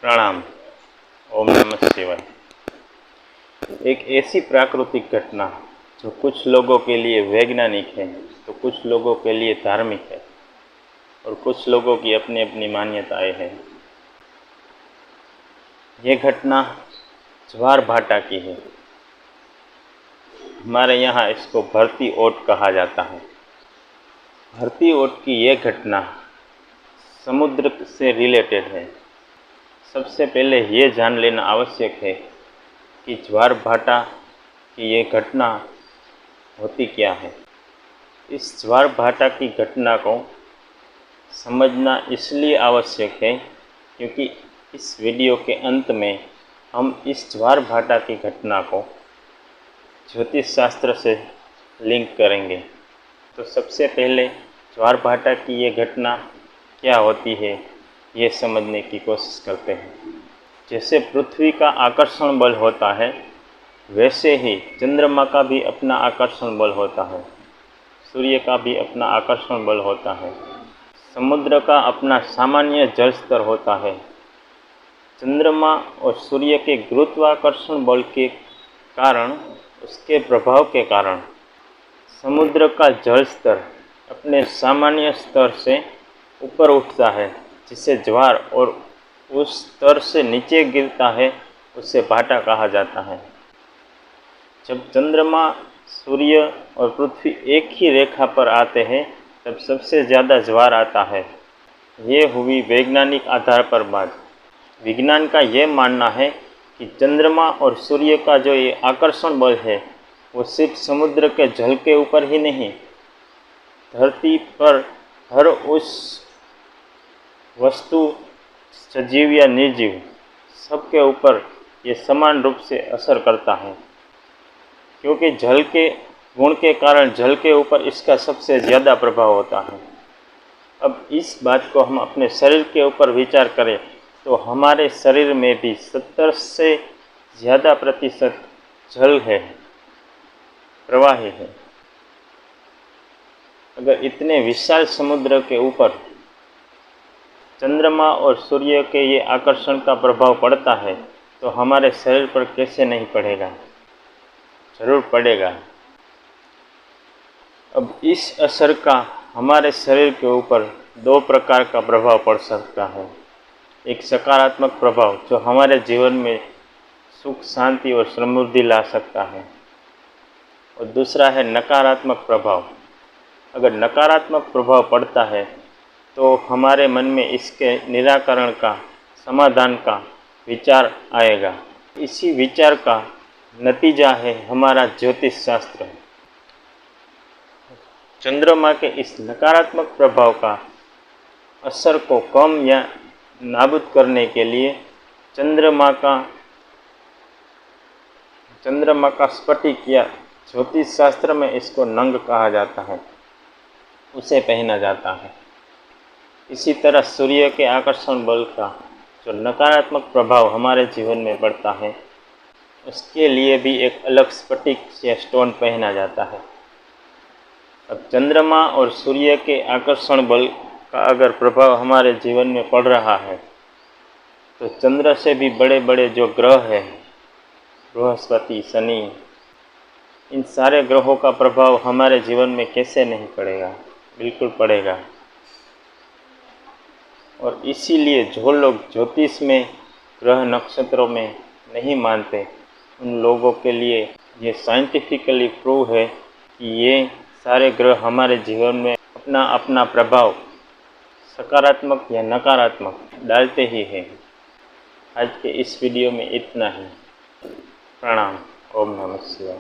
प्रणाम। ओम नमः शिवाय। एक ऐसी प्राकृतिक घटना जो कुछ लोगों के लिए वैज्ञानिक है तो कुछ लोगों के लिए धार्मिक है और कुछ लोगों की अपनी अपनी मान्यताएं हैं। ये घटना ज्वार भाटा की है। हमारे यहाँ इसको भरती ओट कहा जाता है। भरती ओट की ये घटना समुद्र से रिलेटेड है। सबसे पहले ये जान लेना आवश्यक है कि ज्वार भाटा की ये घटना होती क्या है। इस ज्वार भाटा की घटना को समझना इसलिए आवश्यक है क्योंकि इस वीडियो के अंत में हम इस ज्वार भाटा की घटना को ज्योतिष शास्त्र से लिंक करेंगे। तो सबसे पहले ज्वार भाटा की ये घटना क्या होती है ये समझने की कोशिश करते हैं। जैसे पृथ्वी का आकर्षण बल होता है वैसे ही चंद्रमा का भी अपना आकर्षण बल होता है, सूर्य का भी अपना आकर्षण बल होता है, समुद्र का अपना सामान्य जल स्तर होता है। चंद्रमा और सूर्य के गुरुत्वाकर्षण बल के कारण, उसके प्रभाव के कारण समुद्र का जल स्तर अपने सामान्य स्तर से ऊपर उठता है जिसे ज्वार, और उस स्तर से नीचे गिरता है उसे भाटा कहा जाता है। जब चंद्रमा, सूर्य और पृथ्वी एक ही रेखा पर आते हैं तब सबसे ज़्यादा ज्वार आता है। ये हुई वैज्ञानिक आधार पर बात। विज्ञान का ये मानना है कि चंद्रमा और सूर्य का जो ये आकर्षण बल है वो सिर्फ समुद्र के जल के ऊपर ही नहीं, धरती पर हर उस वस्तु, सजीव या निर्जीव, सबके ऊपर ये समान रूप से असर करता है क्योंकि जल के गुण के कारण जल के ऊपर इसका सबसे ज़्यादा प्रभाव होता है। अब इस बात को हम अपने शरीर के ऊपर विचार करें तो हमारे शरीर में भी 70 से ज़्यादा प्रतिशत जल है, प्रवाही है। अगर इतने विशाल समुद्र के ऊपर चंद्रमा और सूर्य के ये आकर्षण का प्रभाव पड़ता है तो हमारे शरीर पर कैसे नहीं पड़ेगा, जरूर पड़ेगा। अब इस असर का हमारे शरीर के ऊपर दो प्रकार का प्रभाव पड़ सकता है। एक सकारात्मक प्रभाव जो हमारे जीवन में सुख, शांति और समृद्धि ला सकता है, और दूसरा है नकारात्मक प्रभाव। अगर नकारात्मक प्रभाव पड़ता है तो हमारे मन में इसके निराकरण का, समाधान का विचार आएगा। इसी विचार का नतीजा है हमारा ज्योतिष शास्त्र। चंद्रमा के इस नकारात्मक प्रभाव का असर को कम या नाबूद करने के लिए चंद्रमा का स्फटिक, या ज्योतिष शास्त्र में इसको नंग कहा जाता है, उसे पहना जाता है। इसी तरह सूर्य के आकर्षण बल का जो नकारात्मक प्रभाव हमारे जीवन में पड़ता है उसके लिए भी एक अलग स्फटिक या स्टोन पहना जाता है। अब चंद्रमा और सूर्य के आकर्षण बल का अगर प्रभाव हमारे जीवन में पड़ रहा है तो चंद्र से भी बड़े बड़े जो ग्रह हैं, बृहस्पति, शनि, इन सारे ग्रहों का प्रभाव हमारे जीवन में कैसे नहीं पड़ेगा, बिल्कुल पड़ेगा। और इसीलिए जो लोग ज्योतिष में, ग्रह नक्षत्रों में नहीं मानते उन लोगों के लिए ये साइंटिफिकली प्रूव है कि ये सारे ग्रह हमारे जीवन में अपना अपना प्रभाव, सकारात्मक या नकारात्मक, डालते ही हैं। आज के इस वीडियो में इतना ही। प्रणाम। ओम नमः शिवाय।